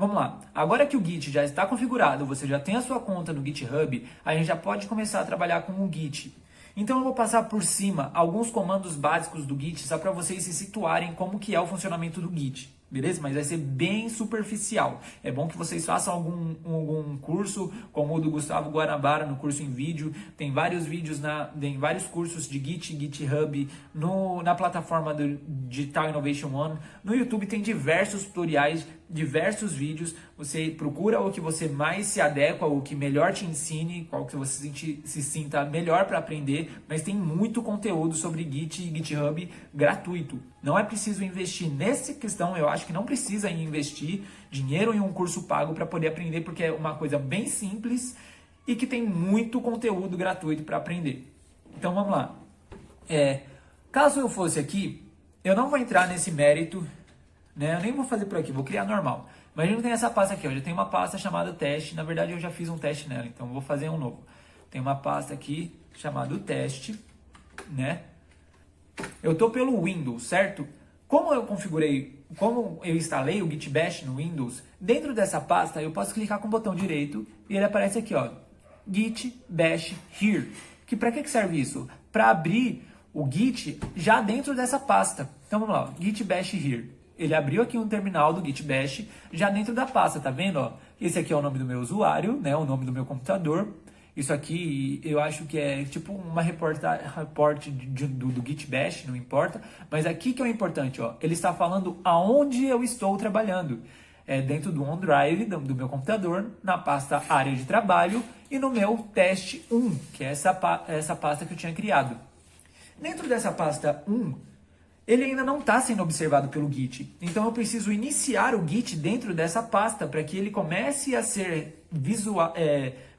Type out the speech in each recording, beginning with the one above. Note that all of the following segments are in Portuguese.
Vamos lá, agora que o Git já está configurado, você já tem a sua conta no GitHub, a gente já pode começar a trabalhar com o Git. Então eu vou passar por cima alguns comandos básicos do Git, só para vocês se situarem como que é o funcionamento do Git. Beleza? Mas vai ser bem superficial. É bom que vocês façam algum curso, como o do Gustavo Guanabara, no curso em vídeo. Tem vários vídeos, tem vários cursos de Git, GitHub, na plataforma do Digital Innovation One. No YouTube tem diversos tutoriais, diversos vídeos. Você procura o que você mais se adequa, o que melhor te ensine, qual que você se sinta melhor para aprender. Mas tem muito conteúdo sobre Git e GitHub gratuito. Não é preciso investir nessa questão, eu acho que não precisa investir dinheiro em um curso pago para poder aprender, porque é uma coisa bem simples e que tem muito conteúdo gratuito para aprender. Então vamos lá. Caso eu fosse aqui, eu não vou entrar nesse mérito, né? Eu nem vou fazer por aqui, vou criar normal. Imagina que tem essa pasta aqui, ó, já tem uma pasta chamada teste, na verdade eu já fiz um teste nela, então eu vou fazer um novo. Tem uma pasta aqui chamada teste, né? Eu estou pelo Windows, certo? Como eu instalei o Git Bash no Windows, dentro dessa pasta eu posso clicar com o botão direito e ele aparece aqui, ó, Git Bash Here. Que para que serve isso? Para abrir o Git já dentro dessa pasta. Então vamos lá, ó, Git Bash Here. Ele abriu aqui um terminal do Git Bash já dentro da pasta, tá vendo? Ó? Esse aqui é o nome do meu usuário, né? O nome do meu computador. Isso aqui eu acho que é tipo uma reporte do Git Bash, não importa. Mas aqui que é o importante, ó, ele está falando aonde eu estou trabalhando. É dentro do OneDrive, do meu computador, na pasta área de trabalho e no meu teste 1, que é essa pasta que eu tinha criado. Dentro dessa pasta 1, ele ainda não está sendo observado pelo Git. Então eu preciso iniciar o Git dentro dessa pasta para que ele comece a ser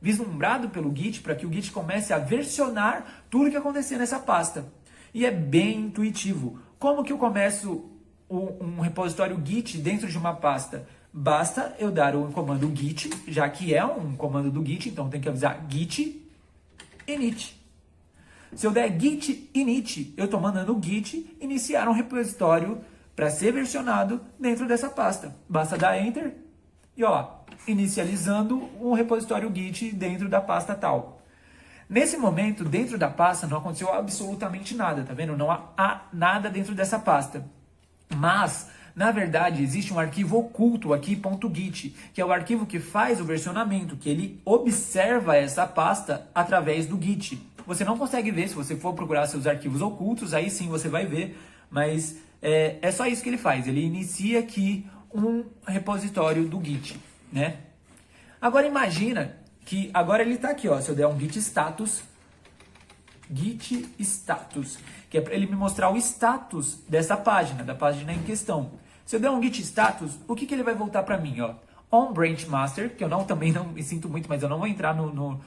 vislumbrado pelo Git, para que o Git comece a versionar tudo que acontecer nessa pasta. E é bem intuitivo. Como que eu começo um repositório Git dentro de uma pasta? Basta eu dar o comando git, já que é um comando do Git, então tem que avisar git init. Se eu der git init, eu estou mandando o Git iniciar um repositório para ser versionado dentro dessa pasta. Basta dar Enter e ó lá, inicializando um repositório Git dentro da pasta tal. Nesse momento, dentro da pasta, não aconteceu absolutamente nada, tá vendo? Não há nada dentro dessa pasta. Mas, na verdade, existe um arquivo oculto aqui, .git, que é o arquivo que faz o versionamento, que ele observa essa pasta através do Git. Você não consegue ver, se você for procurar seus arquivos ocultos, aí sim você vai ver, mas é só isso que ele faz. Ele inicia aqui um repositório do Git, né? Agora imagina que agora ele está aqui, ó. Se eu der um git status, que é para ele me mostrar o status dessa página, da página em questão. Se eu der um git status, o que ele vai voltar para mim, ó? On branch master, que eu também não me sinto muito, mas eu não vou entrar no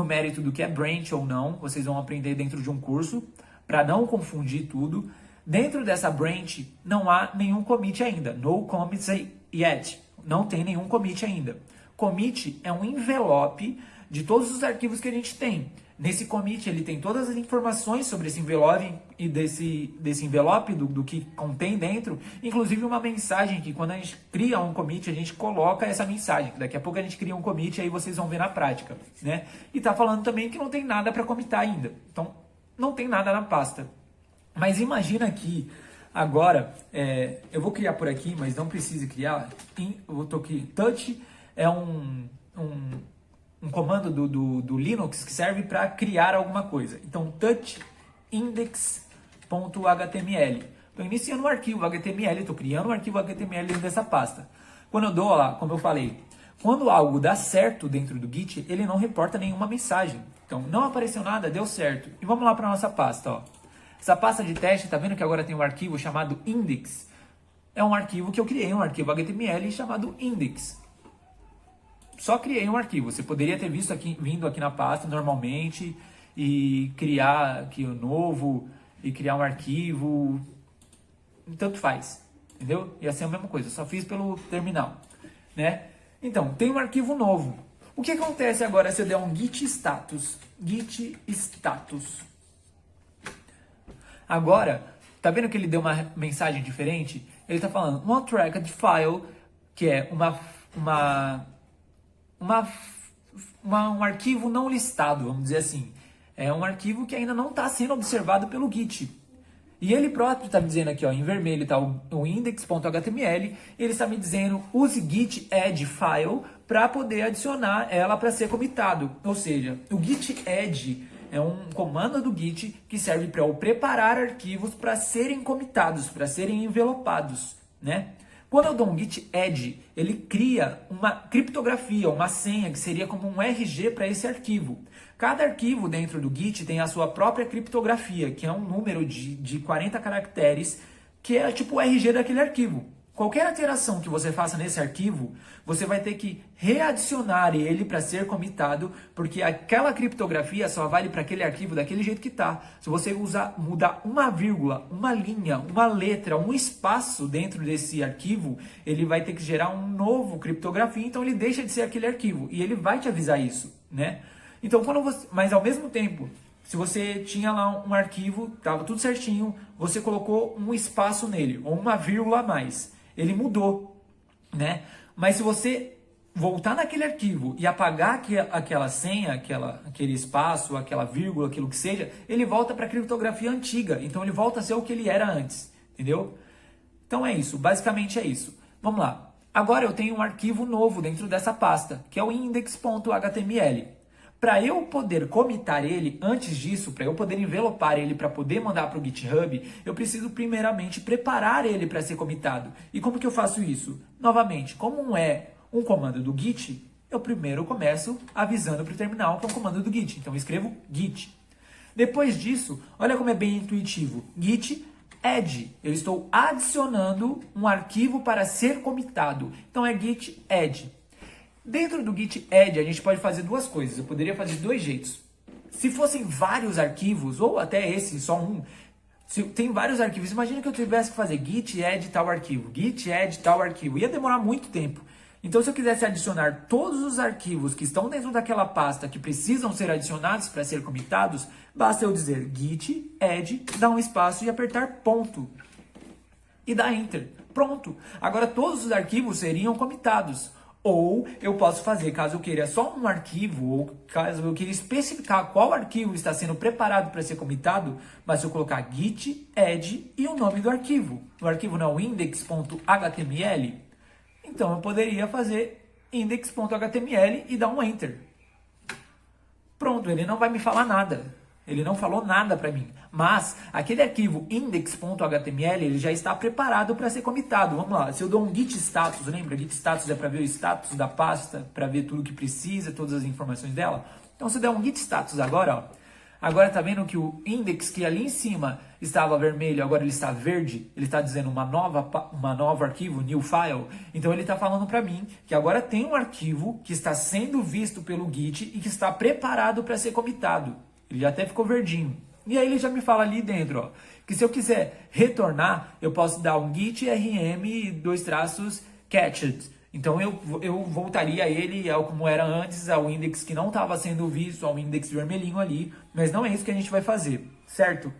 mérito do que é branch ou não. Vocês vão aprender dentro de um curso, para não confundir tudo. Dentro dessa branch não há nenhum commit ainda. No commits yet. Não tem nenhum commit ainda. Commit é um envelope de todos os arquivos que a gente tem. Nesse commit ele tem todas as informações sobre esse envelope e desse envelope, do que contém dentro. Inclusive uma mensagem que quando a gente cria um commit, a gente coloca essa mensagem. Daqui a pouco a gente cria um commit e aí vocês vão ver na prática, né? E tá falando também que não tem nada para commitar ainda. Então não tem nada na pasta. Mas imagina que agora, eu vou criar por aqui, mas não precisa criar. Eu tô aqui, touch é um comando do Linux que serve para criar alguma coisa. Então, touch index.html. Estou iniciando um arquivo HTML, estou criando um arquivo HTML dentro dessa pasta. Quando eu dou lá, como eu falei, quando algo dá certo dentro do Git, ele não reporta nenhuma mensagem. Então, não apareceu nada, deu certo. E vamos lá para a nossa pasta, ó. Essa pasta de teste, tá vendo que agora tem um arquivo chamado index? É um arquivo que eu criei, um arquivo HTML chamado index. Só criei um arquivo. Você poderia ter vindo aqui na pasta normalmente e criar aqui um novo e criar um arquivo. Tanto faz, entendeu? Ia ser a mesma coisa, só fiz pelo terminal, né? Então, tem um arquivo novo. O que acontece agora se eu der um git status? Git status. Agora, tá vendo que ele deu uma mensagem diferente? Ele está falando one tracked file, que é um arquivo não listado, vamos dizer assim. É um arquivo que ainda não está sendo observado pelo Git. E ele próprio está me dizendo aqui, ó, em vermelho está o index.html, ele está me dizendo use git add file para poder adicionar ela para ser comitado. Ou seja, o git add é um comando do Git que serve para eu preparar arquivos para serem comitados, para serem envelopados, né? Quando eu dou um git add, ele cria uma criptografia, uma senha, que seria como um RG para esse arquivo. Cada arquivo dentro do Git tem a sua própria criptografia, que é um número de 40 caracteres, que é tipo o RG daquele arquivo. Qualquer alteração que você faça nesse arquivo, você vai ter que readicionar ele para ser comitado, porque aquela criptografia só vale para aquele arquivo daquele jeito que está. Se você mudar uma vírgula, uma linha, uma letra, um espaço dentro desse arquivo, ele vai ter que gerar um novo criptografia, então ele deixa de ser aquele arquivo e ele vai te avisar isso, né? Então, mas ao mesmo tempo, se você tinha lá um arquivo, estava tudo certinho, você colocou um espaço nele, ou uma vírgula a mais, ele mudou, né? Mas se você voltar naquele arquivo e apagar aquela senha, aquele espaço, aquela vírgula, aquilo que seja, ele volta para a criptografia antiga, então ele volta a ser o que ele era antes, entendeu? Então é isso, basicamente é isso. Vamos lá. Agora eu tenho um arquivo novo dentro dessa pasta, que é o index.html. Para eu poder comitar ele, antes disso, para eu poder envelopar ele, para poder mandar para o GitHub, eu preciso primeiramente preparar ele para ser comitado. E como que eu faço isso? Novamente, como é um comando do Git, eu primeiro começo avisando para o terminal que é um comando do Git. Então eu escrevo Git. Depois disso, olha como é bem intuitivo. Git add. Eu estou adicionando um arquivo para ser comitado. Então é Git add. Dentro do git add, a gente pode fazer duas coisas. Eu poderia fazer de dois jeitos. Se fossem vários arquivos, ou até esse, só um, se tem vários arquivos, imagina que eu tivesse que fazer git add tal arquivo, git add tal arquivo. Ia demorar muito tempo. Então, se eu quisesse adicionar todos os arquivos que estão dentro daquela pasta que precisam ser adicionados para ser comitados, basta eu dizer git add, dar um espaço e apertar ponto. E dar enter. Pronto. Agora, todos os arquivos seriam comitados. Ou eu posso fazer, caso eu queira só um arquivo, ou caso eu queira especificar qual arquivo está sendo preparado para ser comitado, mas eu colocar git add e o nome do arquivo. O arquivo não é o index.html. Então eu poderia fazer index.html e dar um enter. Pronto, ele não vai me falar nada. Ele não falou nada para mim. Mas aquele arquivo index.html ele já está preparado para ser comitado. Vamos lá, se eu dou um git status, lembra? Git status é para ver o status da pasta, para ver tudo que precisa, todas as informações dela. Então se eu der um git status agora, ó, agora tá vendo que o index que ali em cima estava vermelho, agora ele está verde, ele está dizendo uma nova arquivo, new file. Então ele está falando para mim que agora tem um arquivo que está sendo visto pelo Git e que está preparado para ser comitado. Ele já até ficou verdinho. E aí ele já me fala ali dentro, ó, que se eu quiser retornar, eu posso dar um git rm catched. Então eu voltaria a ele ao como era antes, ao index que não estava sendo visto, ao index vermelhinho ali, mas não é isso que a gente vai fazer, certo?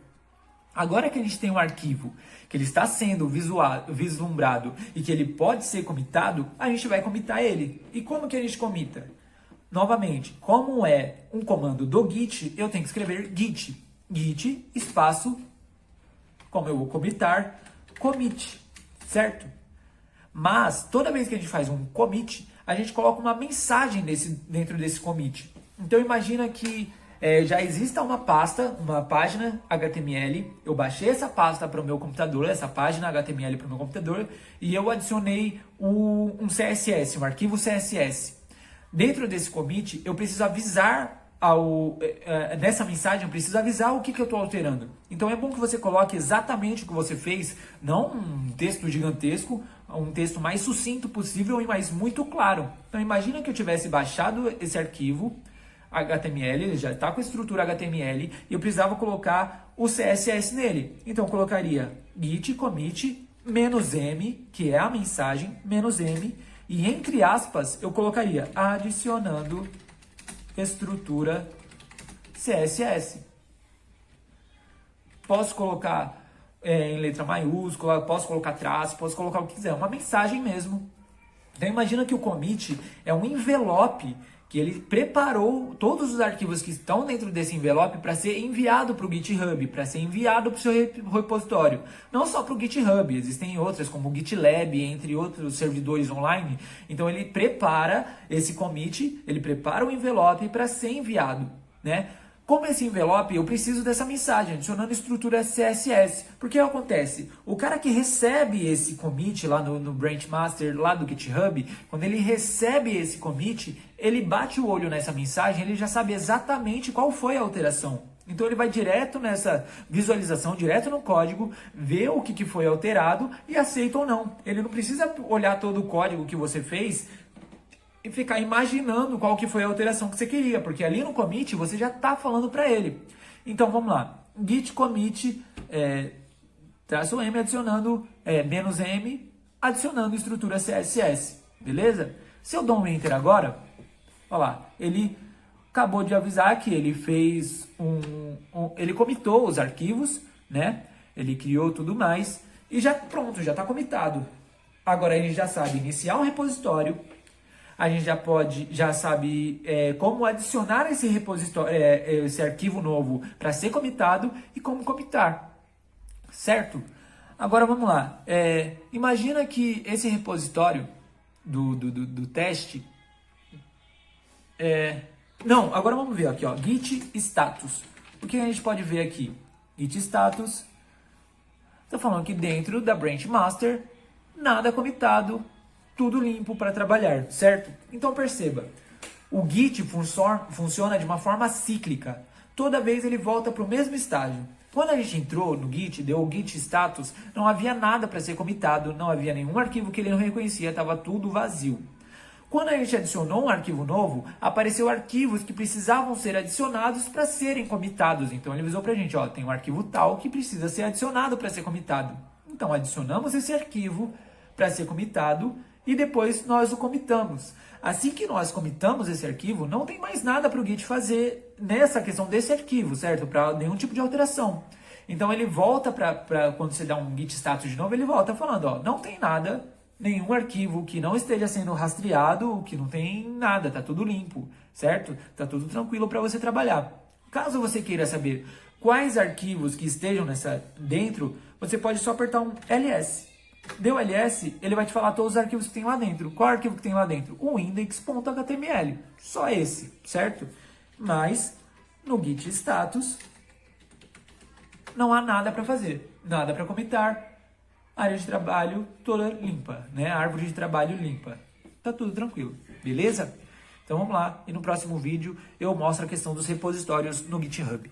Agora que a gente tem um arquivo que ele está sendo vislumbrado e que ele pode ser comitado, a gente vai comitar ele. E como que a gente comita? Novamente, como é um comando do Git, eu tenho que escrever Git. Git, espaço, como eu vou comitar, commit, certo? Mas, toda vez que a gente faz um commit, a gente coloca uma mensagem dentro desse commit. Então, imagina que já exista uma pasta, uma página HTML, eu baixei essa pasta para o meu computador, essa página HTML para o meu computador, e eu adicionei um CSS, um arquivo CSS. Dentro desse commit, eu preciso avisar nessa mensagem, eu preciso avisar o que eu estou alterando. Então é bom que você coloque exatamente o que você fez, não um texto gigantesco, um texto mais sucinto possível, mas muito claro. Então imagina que eu tivesse baixado esse arquivo HTML, ele já está com a estrutura HTML, e eu precisava colocar o CSS nele. Então eu colocaria git commit -m, que é a mensagem, -m, e entre aspas, eu colocaria adicionando estrutura CSS. Posso colocar em letra maiúscula, posso colocar traço, posso colocar o que quiser. Uma mensagem mesmo Então imagina que o commit é um envelope que ele preparou todos os arquivos que estão dentro desse envelope para ser enviado para o GitHub, para ser enviado para o seu repositório. Não só para o GitHub, existem outras como o GitLab, entre outros servidores online. Então ele prepara esse commit, ele prepara o envelope para ser enviado, né? Como esse envelope, eu preciso dessa mensagem, adicionando estrutura CSS. Porque acontece? O cara que recebe esse commit lá no Branch Master, lá do GitHub, quando ele recebe esse commit, ele bate o olho nessa mensagem, ele já sabe exatamente qual foi a alteração. Então ele vai direto nessa visualização, direto no código, ver o que foi alterado e aceita ou não. Ele não precisa olhar todo o código que você fez e ficar imaginando qual que foi a alteração que você queria, porque ali no commit você já está falando para ele. Então vamos lá, git commit traço "m" adicionando "-m", adicionando estrutura CSS, beleza? Se eu dou um enter agora, olha lá, ele acabou de avisar que ele fez ele comitou os arquivos, né? Ele criou tudo mais e já pronto, já está comitado. Agora a gente já sabe iniciar um repositório. A gente já sabe como adicionar esse repositório, esse arquivo novo para ser comitado e como comitar, certo? Agora vamos lá. Imagina que esse repositório do teste... Não, agora vamos ver aqui, ó, git status. O que a gente pode ver aqui? Git status. Está falando que dentro da branch master, nada comitado, tudo limpo para trabalhar, certo? Então perceba, o Git funciona de uma forma cíclica. Toda vez ele volta para o mesmo estágio. Quando a gente entrou no Git, deu o Git status, não havia nada para ser comitado, não havia nenhum arquivo que ele não reconhecia, estava tudo vazio. Quando a gente adicionou um arquivo novo, apareceu arquivos que precisavam ser adicionados para serem comitados. Então ele avisou para a gente, ó, tem um arquivo tal que precisa ser adicionado para ser comitado. Então adicionamos esse arquivo para ser comitado e depois nós o comitamos. Assim que nós comitamos esse arquivo, não tem mais nada para o Git fazer nessa questão desse arquivo, certo? Para nenhum tipo de alteração. Então ele volta para quando você dá um git status de novo, ele volta falando, ó, não tem nada, nenhum arquivo que não esteja sendo rastreado, que não tem nada, tá tudo limpo, certo? Tá tudo tranquilo para você trabalhar. Caso você queira saber quais arquivos que estejam dentro, você pode só apertar um ls. Deu ls, ele vai te falar todos os arquivos que tem lá dentro. Qual arquivo que tem lá dentro? O index.html. Só esse, certo? Mas no git status não há nada para fazer, nada para comitar. Área de trabalho toda limpa, né? Árvore de trabalho limpa. Tá tudo tranquilo, beleza? Então vamos lá, e no próximo vídeo eu mostro a questão dos repositórios no GitHub.